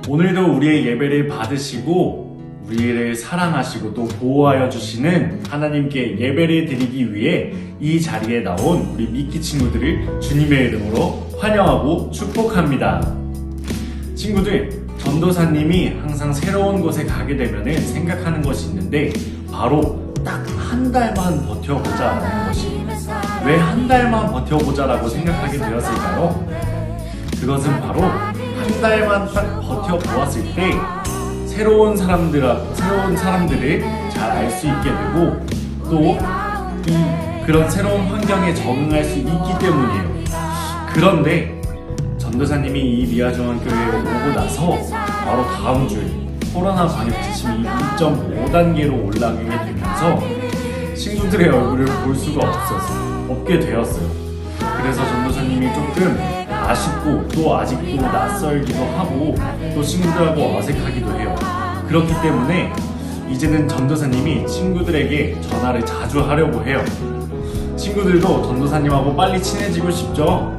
오늘도 우리의 예배를 받으시고 우리를 사랑하시고 또 보호하여 주시는 하나님께 예배를 드리기 위해 이 자리에 나온 우리 미끼 친구들을 주님의 이름으로 환영하고 축복합니다. 친구들, 전도사님이 항상 새로운 곳에 가게 되면 생각하는 것이 있는데 바로 딱 한 달만 버텨보자 라는 것이, 왜 한 달만 버텨보자 라고 생각하게 되었을까요? 그것은 바로 한 달만 딱 버텨보았을 때 새로운 사람들을 잘 알 수 있게 되고 또 그런 새로운 환경에 적응할 수 있기 때문이에요. 그런데 전도사님이 이 미아중앙교회에 오고 나서 바로 다음 주에 코로나 방역 지침이 2.5단계로 올라가게 되면서 친구들의 얼굴을 볼 수가 없게 되었어요. 그래서 전도사님이 조금 아쉽고 또 아직도 낯설기도 하고 또 친구들하고 어색하기도 해요. 그렇기 때문에 이제는 전도사님이 친구들에게 전화를 자주 하려고 해요. 친구들도 전도사님하고 빨리 친해지고 싶죠?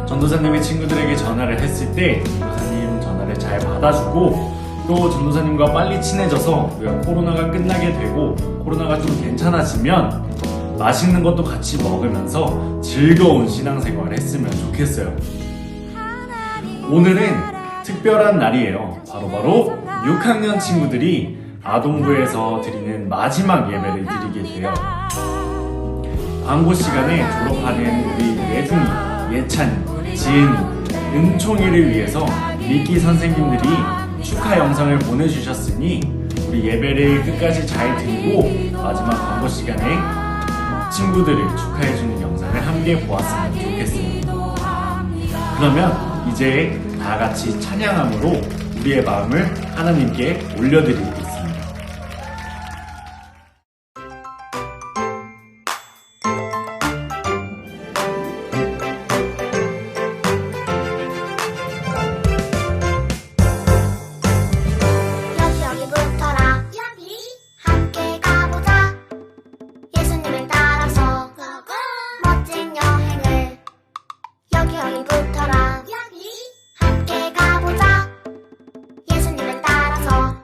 전도사님이 친구들에게 전화를 했을 때 전도사님 전화를 잘 받아주고 또 전도사님과 빨리 친해져서 코로나가 끝나게 되고 코로나가 좀 괜찮아지면 맛있는 것도 같이 먹으면서 즐거운 신앙생활을 했으면 좋겠어요. 오늘은 특별한 날이에요. 바로 6학년 친구들이 아동부에서 드리는 마지막 예배를 드리게 돼요. 광고 시간에 졸업하는 우리 예중이, 예찬이, 지은이, 은총이를 위해서 미끼 선생님들이 축하 영상을 보내주셨으니 우리 예배를 끝까지 잘 드리고 마지막 광고 시간에 친구들을 축하해주는 영상을 함께 보았으면 좋겠어요. 그러면 이제 다 같이 찬양함으로 우리의 마음을 하나님께 올려드리겠습니다. 여기부터라 여기 함께 가보자. 예수님을 따라서 멋진 여행을 여기부터라 여기 함께 가보자. 예수님을 따라서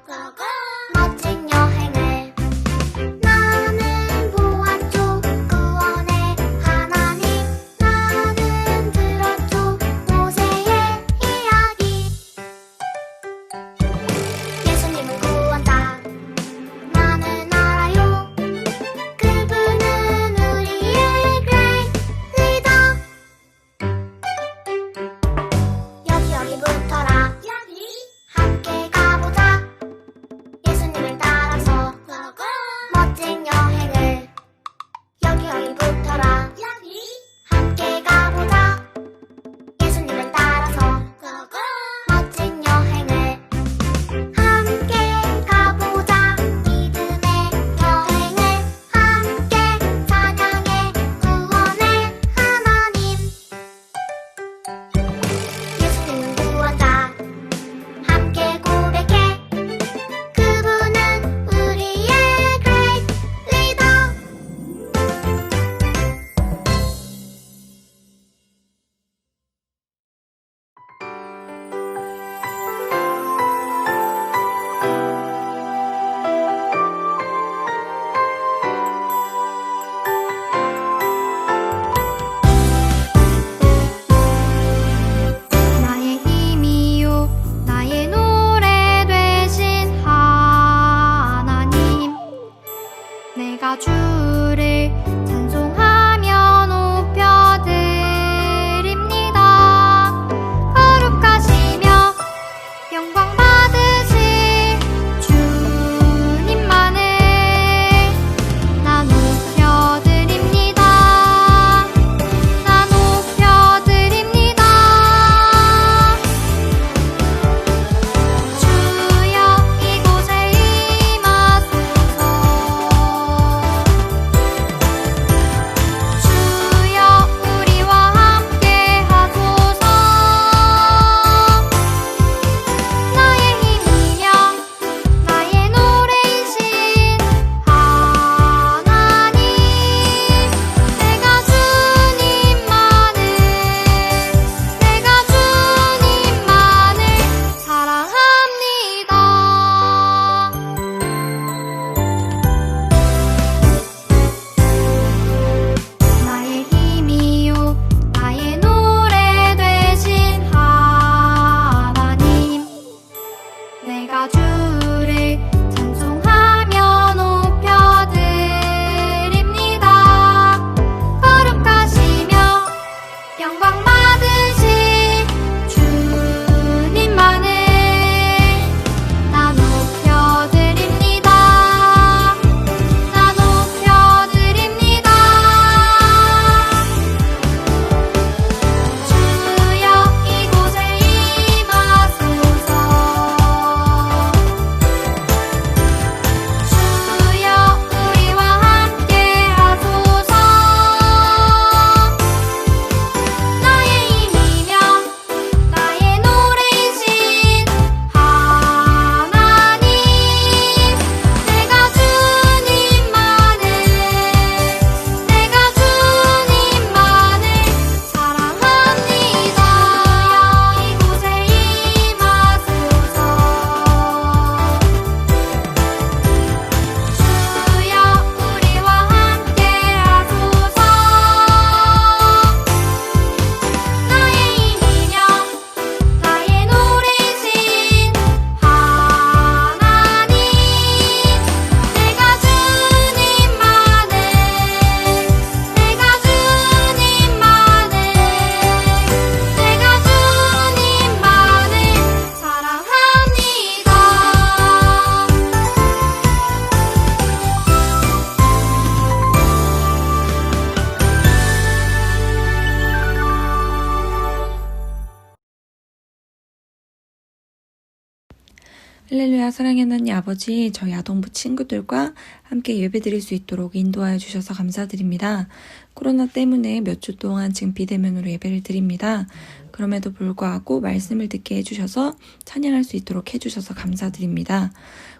할렐루야. 사랑의 하나님 아버지, 저희 아동부 친구들과 함께 예배드릴 수 있도록 인도하여 주셔서 감사드립니다. 코로나 때문에 몇 주 동안 지금 비대면으로 예배를 드립니다. 그럼에도 불구하고 말씀을 듣게 해주셔서 찬양할 수 있도록 해주셔서 감사드립니다.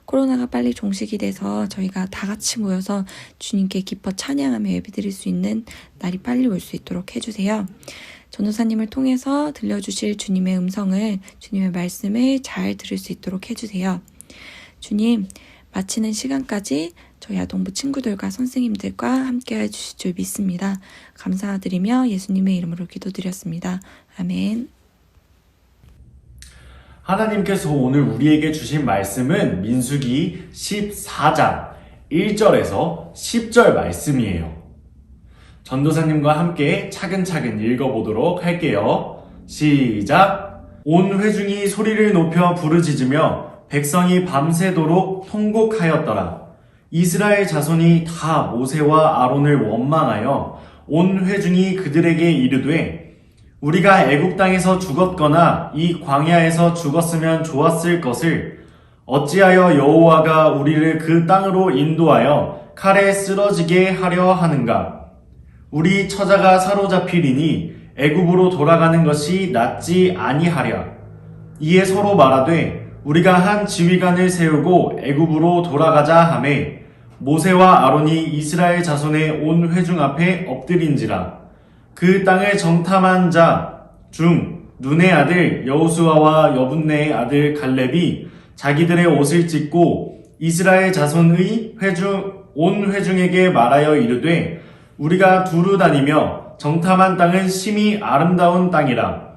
코로나가 빨리 종식이 돼서 저희가 다 같이 모여서 주님께 기뻐 찬양하며 예배드릴 수 있는 날이 빨리 올 수 있도록 해주세요. 전도사님을 통해서 들려주실 주님의 음성을, 주님의 말씀을 잘 들을 수 있도록 해주세요. 주님, 마치는 시간까지 저희 아동부 친구들과 선생님들과 함께 해주실 줄 믿습니다. 감사드리며 예수님의 이름으로 기도드렸습니다. 아멘. 하나님께서 오늘 우리에게 주신 말씀은 민수기 14장 1절에서 10절 말씀이에요. 전도사님과 함께 차근차근 읽어보도록 할게요. 시작! 온 회중이 소리를 높여 부르짖으며 백성이 밤새도록 통곡하였더라. 이스라엘 자손이 다 모세와 아론을 원망하여 온 회중이 그들에게 이르되 우리가 애굽 땅에서 죽었거나 이 광야에서 죽었으면 좋았을 것을 어찌하여 여호와가 우리를 그 땅으로 인도하여 칼에 쓰러지게 하려 하는가? 우리 처자가 사로잡히리니 애굽으로 돌아가는 것이 낫지 아니하랴. 이에 서로 말하되 우리가 한 지휘관을 세우고 애굽으로 돌아가자 하매 모세와 아론이 이스라엘 자손의 온 회중 앞에 엎드린지라. 그 땅을 정탐한 자 중 눈의 아들 여호수아와 여분네의 아들 갈렙이 자기들의 옷을 찢고 이스라엘 자손의 온 회중에게 말하여 이르되 우리가 두루 다니며 정탐한 땅은 심히 아름다운 땅이라.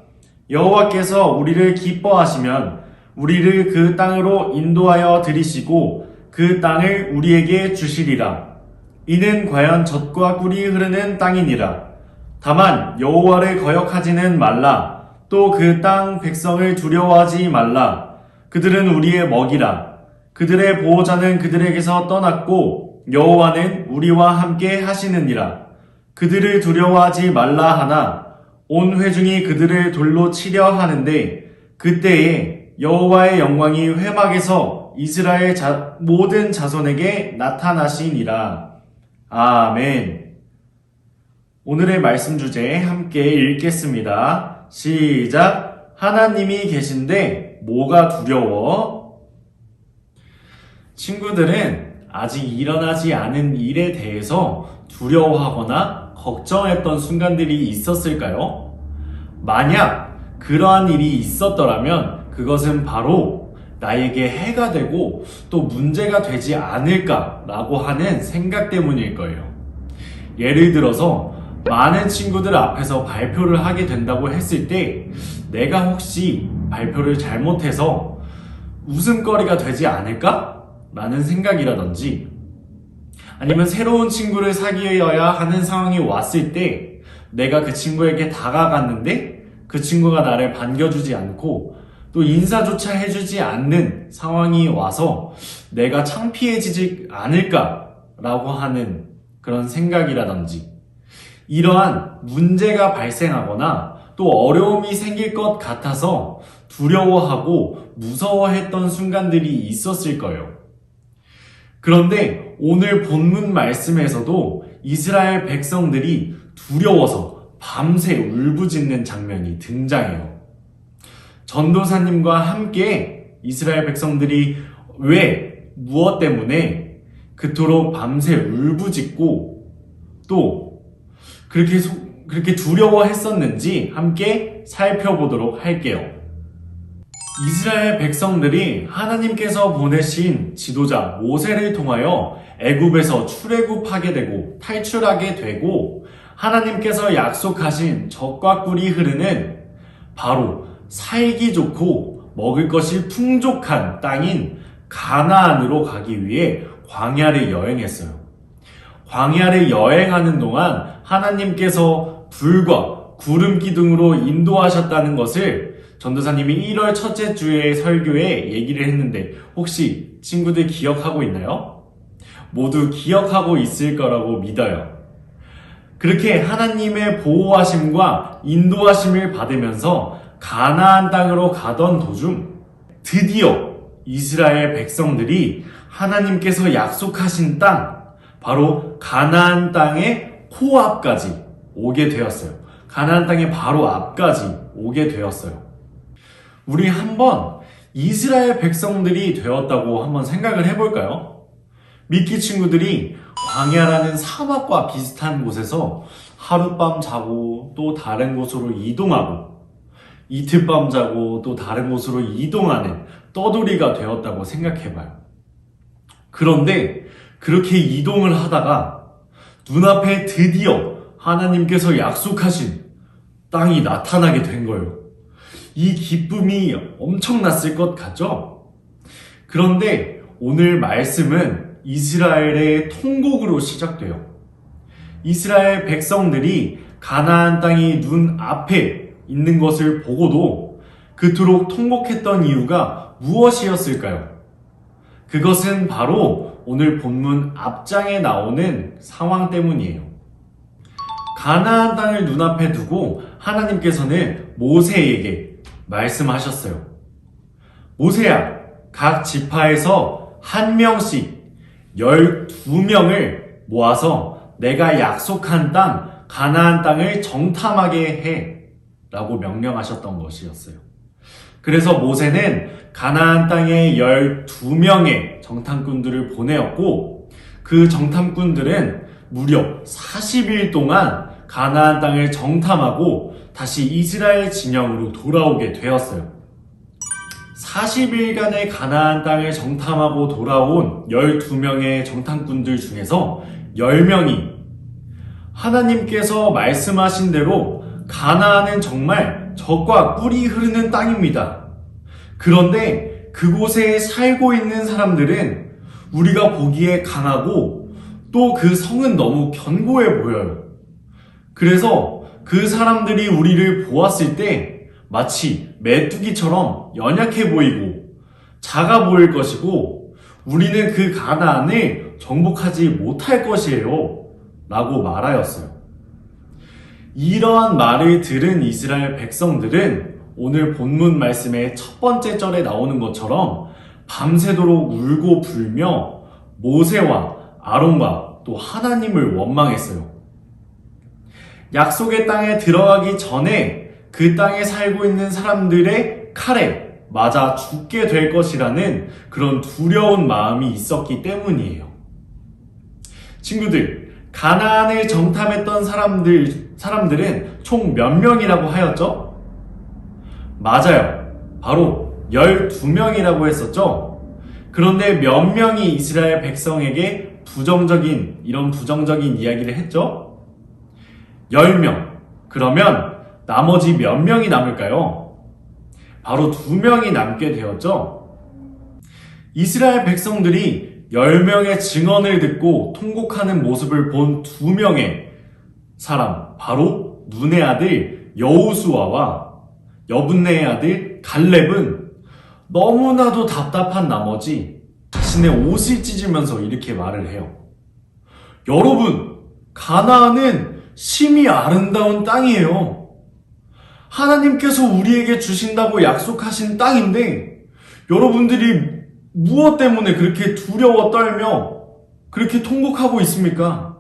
여호와께서 우리를 기뻐하시면 우리를 그 땅으로 인도하여 들이시고 그 땅을 우리에게 주시리라. 이는 과연 젖과 꿀이 흐르는 땅이니라. 다만 여호와를 거역하지는 말라. 또 그 땅 백성을 두려워하지 말라. 그들은 우리의 먹이라. 그들의 보호자는 그들에게서 떠났고 여호와는 우리와 함께 하시느니라. 그들을 두려워하지 말라 하나 온 회중이 그들을 돌로 치려 하는데 그때에 여호와의 영광이 회막에서 이스라엘 모든 자손에게 나타나시니라. 아멘. 오늘의 말씀 주제 함께 읽겠습니다. 시작! 하나님이 계신데 뭐가 두려워? 친구들은 아직 일어나지 않은 일에 대해서 두려워하거나 걱정했던 순간들이 있었을까요? 만약 그러한 일이 있었더라면 그것은 바로 나에게 해가 되고 또 문제가 되지 않을까라고 하는 생각 때문일 거예요. 예를 들어서 많은 친구들 앞에서 발표를 하게 된다고 했을 때 내가 혹시 발표를 잘못해서 웃음거리가 되지 않을까? 라는 생각이라든지 아니면 새로운 친구를 사귀어야 하는 상황이 왔을 때 내가 그 친구에게 다가갔는데 그 친구가 나를 반겨주지 않고 또 인사조차 해주지 않는 상황이 와서 내가 창피해지지 않을까라고 하는 그런 생각이라든지 이러한 문제가 발생하거나 또 어려움이 생길 것 같아서 두려워하고 무서워했던 순간들이 있었을 거예요. 그런데 오늘 본문 말씀에서도 이스라엘 백성들이 두려워서 밤새 울부짖는 장면이 등장해요. 전도사님과 함께 이스라엘 백성들이 무엇 때문에 그토록 밤새 울부짖고 또 그렇게 두려워했었는지 함께 살펴보도록 할게요. 이스라엘 백성들이 하나님께서 보내신 지도자 모세를 통하여 애굽에서 출애굽하게 되고 탈출하게 되고 하나님께서 약속하신 젖과 꿀이 흐르는 바로 살기 좋고 먹을 것이 풍족한 땅인 가나안으로 가기 위해 광야를 여행했어요. 광야를 여행하는 동안 하나님께서 불과 구름 기둥으로 인도하셨다는 것을 전도사님이 1월 첫째 주의 설교에 얘기를 했는데 혹시 친구들 기억하고 있나요? 모두 기억하고 있을 거라고 믿어요. 그렇게 하나님의 보호하심과 인도하심을 받으면서 가나안 땅으로 가던 도중 드디어 이스라엘 백성들이 하나님께서 약속하신 땅, 바로 가나안 땅의 코앞까지 오게 되었어요. 가나안 땅의 바로 앞까지 오게 되었어요. 우리 한번 이스라엘 백성들이 되었다고 한번 생각을 해볼까요? 미끼 친구들이 광야라는 사막과 비슷한 곳에서 하룻밤 자고 또 다른 곳으로 이동하고 이틀밤 자고 또 다른 곳으로 이동하는 떠돌이가 되었다고 생각해봐요. 그런데 그렇게 이동을 하다가 눈앞에 드디어 하나님께서 약속하신 땅이 나타나게 된 거예요. 이 기쁨이 엄청났을 것 같죠? 그런데 오늘 말씀은 이스라엘의 통곡으로 시작돼요. 이스라엘 백성들이 가나안 땅이 눈앞에 있는 것을 보고도 그토록 통곡했던 이유가 무엇이었을까요? 그것은 바로 오늘 본문 앞장에 나오는 상황 때문이에요. 가나안 땅을 눈앞에 두고 하나님께서는 모세에게 말씀하셨어요. 모세야, 각 지파에서 한 명씩 12명을 모아서 내가 약속한 땅, 가나안 땅을 정탐하게 해 라고 명령하셨던 것이었어요. 그래서 모세는 가나안 땅에 12명의 정탐꾼들을 보내었고 그 정탐꾼들은 무려 40일 동안 가나안 땅을 정탐하고 다시 이스라엘 진영으로 돌아오게 되었어요. 40일간의 가나안 땅을 정탐하고 돌아온 12명의 정탐꾼들 중에서 10명이 하나님께서 말씀하신 대로 가나안은 정말 젖과 꿀이 흐르는 땅입니다. 그런데 그곳에 살고 있는 사람들은 우리가 보기에 강하고 또 그 성은 너무 견고해 보여요. 그래서 그 사람들이 우리를 보았을 때 마치 메뚜기처럼 연약해 보이고 작아 보일 것이고 우리는 그 가나안을 정복하지 못할 것이에요 라고 말하였어요. 이러한 말을 들은 이스라엘 백성들은 오늘 본문 말씀의 첫 번째 절에 나오는 것처럼 밤새도록 울고 불며 모세와 아론과 또 하나님을 원망했어요. 약속의 땅에 들어가기 전에 그 땅에 살고 있는 사람들의 칼에 맞아 죽게 될 것이라는 그런 두려운 마음이 있었기 때문이에요. 친구들, 가나안을 정탐했던 사람들은 총 몇 명이라고 하였죠? 맞아요. 바로 12명이라고 했었죠? 그런데 몇 명이 이스라엘 백성에게 이런 부정적인 이야기를 했죠? 10명. 그러면 나머지 몇 명이 남을까요? 바로 2명이 남게 되었죠? 이스라엘 백성들이 10명의 증언을 듣고 통곡하는 모습을 본 2명의 사람, 바로 눈의 아들 여호수아와 여분네의 아들 갈렙은 너무나도 답답한 나머지 자신의 옷을 찢으면서 이렇게 말을 해요. 여러분, 가나안은 심히 아름다운 땅이에요. 하나님께서 우리에게 주신다고 약속하신 땅인데 여러분들이 무엇 때문에 그렇게 두려워 떨며 그렇게 통곡하고 있습니까?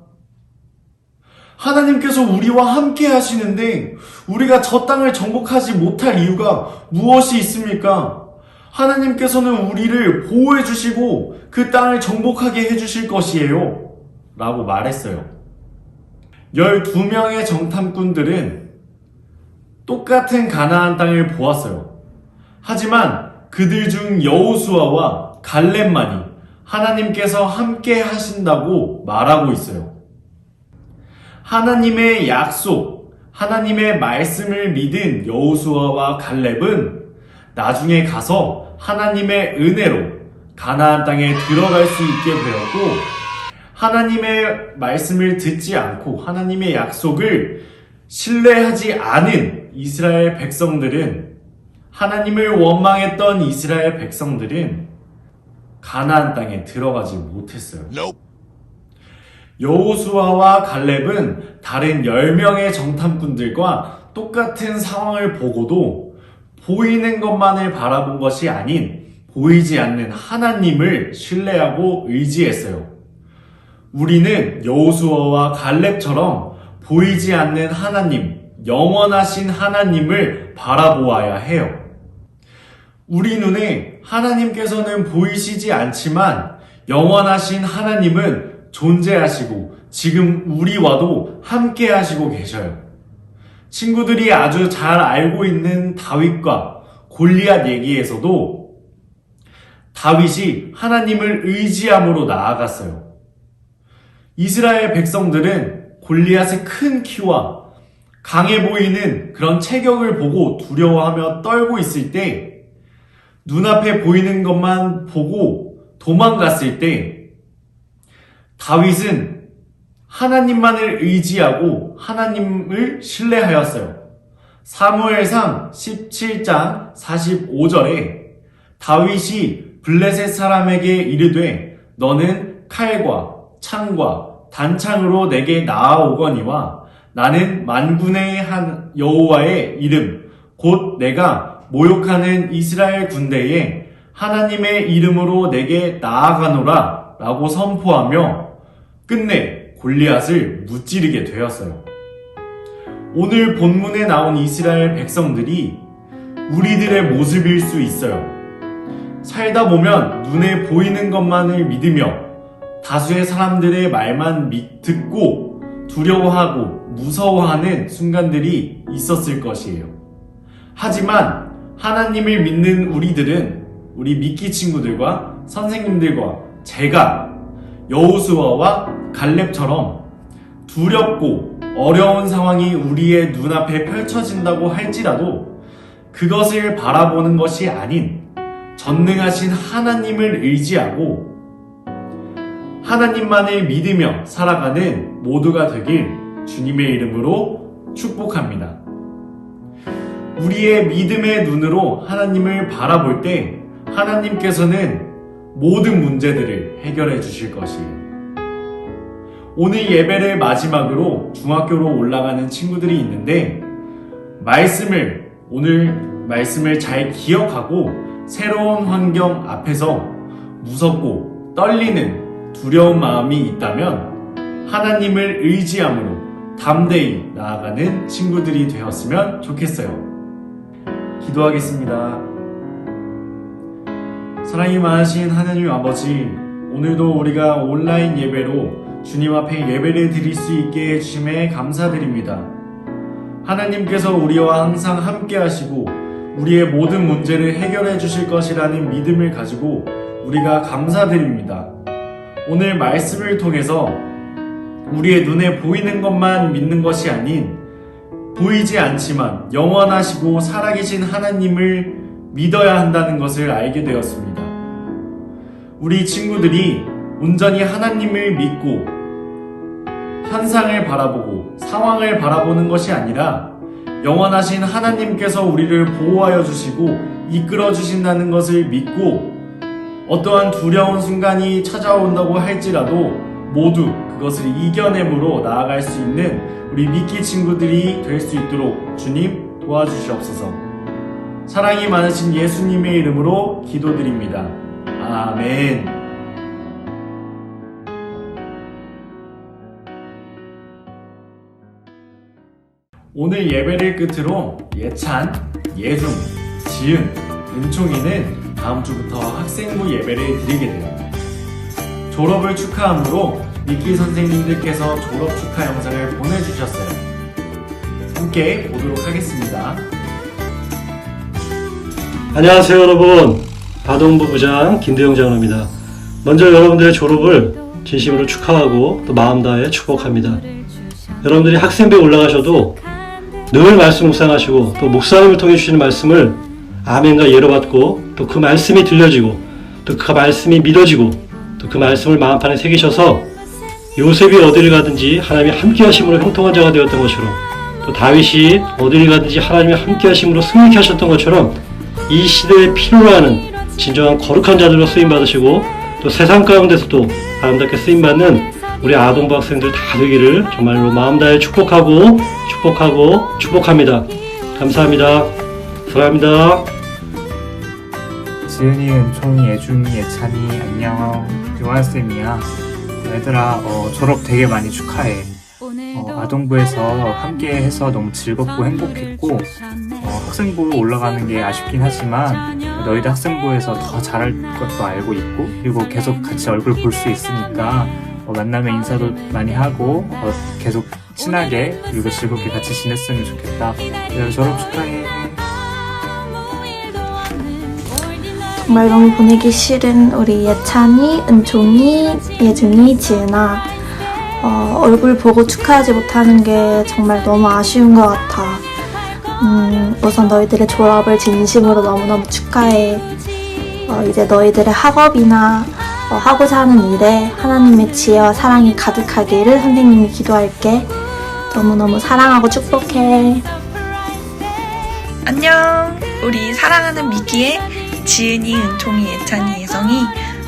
하나님께서 우리와 함께 하시는데 우리가 저 땅을 정복하지 못할 이유가 무엇이 있습니까? 하나님께서는 우리를 보호해 주시고 그 땅을 정복하게 해 주실 것이에요 라고 말했어요. 12명의 정탐꾼들은 똑같은 가나안 땅을 보았어요. 하지만 그들 중 여호수아와 갈렙만이 하나님께서 함께 하신다고 말하고 있어요. 하나님의 약속, 하나님의 말씀을 믿은 여호수아와 갈렙은 나중에 가서 하나님의 은혜로 가나안 땅에 들어갈 수 있게 되었고 하나님의 말씀을 듣지 않고 하나님의 약속을 신뢰하지 않은 이스라엘 백성들은 하나님을 원망했던 이스라엘 백성들은 가나안 땅에 들어가지 못했어요. 여호수아와 갈렙은 다른 10명의 정탐꾼들과 똑같은 상황을 보고도 보이는 것만을 바라본 것이 아닌 보이지 않는 하나님을 신뢰하고 의지했어요. 우리는 여호수아와 갈렙처럼 보이지 않는 하나님, 영원하신 하나님을 바라보아야 해요. 우리 눈에 하나님께서는 보이시지 않지만 영원하신 하나님은 존재하시고 지금 우리와도 함께 하시고 계셔요. 친구들이 아주 잘 알고 있는 다윗과 골리앗 얘기에서도 다윗이 하나님을 의지함으로 나아갔어요. 이스라엘 백성들은 골리앗의 큰 키와 강해 보이는 그런 체격을 보고 두려워하며 떨고 있을 때, 눈앞에 보이는 것만 보고 도망갔을 때, 다윗은 하나님만을 의지하고 하나님을 신뢰하였어요. 사무엘상 17장 45절에 다윗이 블레셋 사람에게 이르되 너는 칼과 창과 단창으로 내게 나아오거니와 나는 만군의 한 여호와의 이름 곧 내가 모욕하는 이스라엘 군대에 하나님의 이름으로 내게 나아가노라 라고 선포하며 끝내 골리앗을 무찌르게 되었어요. 오늘 본문에 나온 이스라엘 백성들이 우리들의 모습일 수 있어요. 살다 보면 눈에 보이는 것만을 믿으며 다수의 사람들의 말만 듣고 두려워하고 무서워하는 순간들이 있었을 것이에요. 하지만 하나님을 믿는 우리들은 우리 미끼 친구들과 선생님들과 제가 여호수아와 갈렙처럼 두렵고 어려운 상황이 우리의 눈앞에 펼쳐진다고 할지라도 그것을 바라보는 것이 아닌 전능하신 하나님을 의지하고 하나님만을 믿으며 살아가는 모두가 되길 주님의 이름으로 축복합니다. 우리의 믿음의 눈으로 하나님을 바라볼 때 하나님께서는 모든 문제들을 해결해 주실 것이에요. 오늘 예배를 마지막으로 중학교로 올라가는 친구들이 있는데 오늘 말씀을 잘 기억하고 새로운 환경 앞에서 무섭고 떨리는 두려운 마음이 있다면 하나님을 의지함으로 담대히 나아가는 친구들이 되었으면 좋겠어요. 기도하겠습니다. 사랑이 많으신 하나님 아버지, 오늘도 우리가 온라인 예배로 주님 앞에 예배를 드릴 수 있게 해주심에 감사드립니다. 하나님께서 우리와 항상 함께 하시고 우리의 모든 문제를 해결해 주실 것이라는 믿음을 가지고 우리가 감사드립니다. 오늘 말씀을 통해서 우리의 눈에 보이는 것만 믿는 것이 아닌 보이지 않지만 영원하시고 살아계신 하나님을 믿어야 한다는 것을 알게 되었습니다. 우리 친구들이 온전히 하나님을 믿고 현상을 바라보고 상황을 바라보는 것이 아니라 영원하신 하나님께서 우리를 보호하여 주시고 이끌어 주신다는 것을 믿고 어떠한 두려운 순간이 찾아온다고 할지라도 모두 그것을 이겨내므로 나아갈 수 있는 우리 미끼 친구들이 될 수 있도록 주님 도와주시옵소서. 사랑이 많으신 예수님의 이름으로 기도드립니다. 아멘. 오늘 예배를 끝으로 예찬, 예중, 지은, 은총이는 다음 주부터 학생부 예배를 드리게 돼요. 졸업을 축하함으로 미끼 선생님들께서 졸업 축하 영상을 보내주셨어요. 함께 보도록 하겠습니다. 안녕하세요 여러분, 아동부 부장 김대영 장로입니다. 먼저 여러분들의 졸업을 진심으로 축하하고 또 마음 다해 축복합니다. 여러분들이 학생부에 올라가셔도 늘 말씀 묵상하시고 또 목사님을 통해 주시는 말씀을 아멘과 예로 받고 또 그 말씀이 들려지고 또 그 말씀이 믿어지고 또 그 말씀을 마음판에 새기셔서 요셉이 어디를 가든지 하나님이 함께 하심으로 형통한 자가 되었던 것처럼 또 다윗이 어디를 가든지 하나님이 함께 하심으로 승리케 하셨던 것처럼 이 시대에 필요로 하는 진정한 거룩한 자들로 쓰임받으시고 또 세상 가운데서도 아름답게 쓰임받는 우리 아동부 학생들 다 되기를 정말로 마음 다해 축복합니다. 감사합니다. 사랑합니다. 지은이, 은총이, 예중이, 예찬이 안녕. 요한쌤이야. 얘들아 졸업 되게 많이 축하해. 아동부에서 함께 해서 너무 즐겁고 행복했고 학생부 올라가는 게 아쉽긴 하지만 너희들 학생부에서 더 잘할 것도 알고 있고 그리고 계속 같이 얼굴 볼 수 있으니까 만나면 인사도 많이 하고 계속 친하게 그리고 즐겁게 같이 지냈으면 좋겠다. 졸업 축하해. 정말 너무 보내기 싫은 우리 예찬이, 은총이, 예중이, 지은아. 얼굴 보고 축하하지 못하는 게 정말 너무 아쉬운 것 같아. 우선 너희들의 졸업을 진심으로 너무너무 축하해. 이제 너희들의 학업이나 하고자 하는 일에 하나님의 지혜와 사랑이 가득하기를 선생님이 기도할게. 너무너무 사랑하고 축복해. 안녕! 우리 사랑하는 미기의 지은이, 은총이, 예찬이, 예성이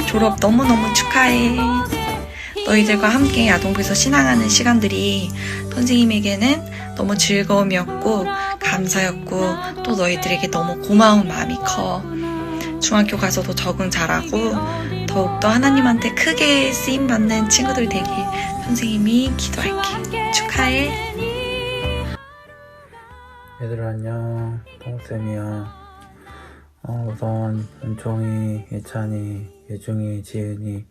졸업 너무너무 축하해. 너희들과 함께 아동부에서 신앙하는 시간들이 선생님에게는 너무 즐거움이었고 감사였고 또 너희들에게 너무 고마운 마음이 커. 중학교 가서도 적응 잘하고 더욱더 하나님한테 크게 쓰임받는 친구들 되길 선생님이 기도할게. 축하해. 얘들아 안녕, 동쌤이야. 우선 은총이, 예찬이, 예중이, 지은이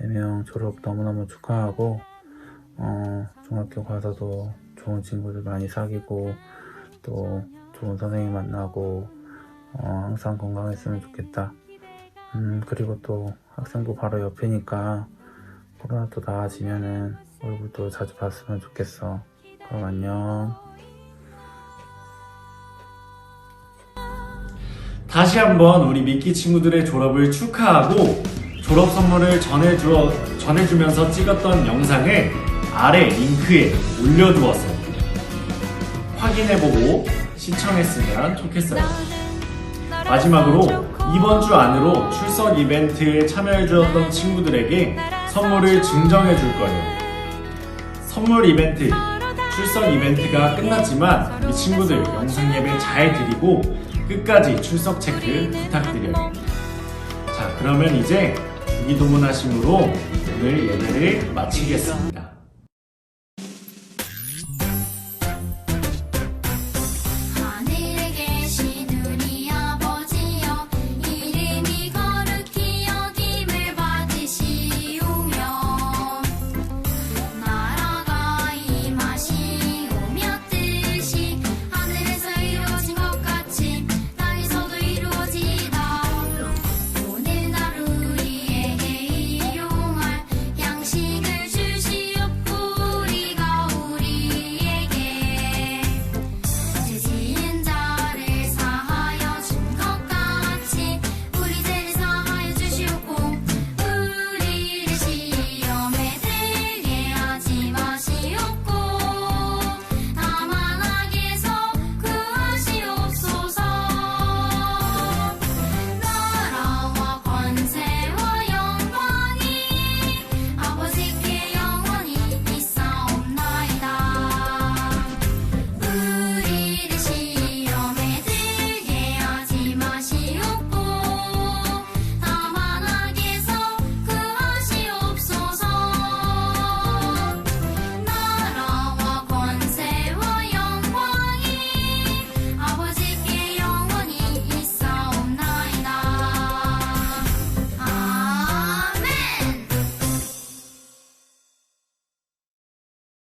4명 졸업 너무너무 축하하고 중학교 가서도 좋은 친구들 많이 사귀고 또 좋은 선생님 만나고 항상 건강했으면 좋겠다. 그리고 또 학생부 바로 옆이니까 코로나 또 나아지면은 얼굴도 자주 봤으면 좋겠어. 그럼 안녕. 다시 한번 우리 미끼 친구들의 졸업을 축하하고 졸업 선물을 전해주면서 찍었던 영상을 아래 링크에 올려두어서 확인해보고 시청했으면 좋겠어요. 마지막으로 이번 주 안으로 출석 이벤트에 참여해주었던 친구들에게 선물을 증정해줄 거예요. 선물 이벤트, 출석 이벤트가 끝났지만 이 친구들 영상 예배 잘 드리고 끝까지 출석 체크 부탁드려요. 자, 그러면 이제 기도문하심으로 오늘 예배를 마치겠습니다.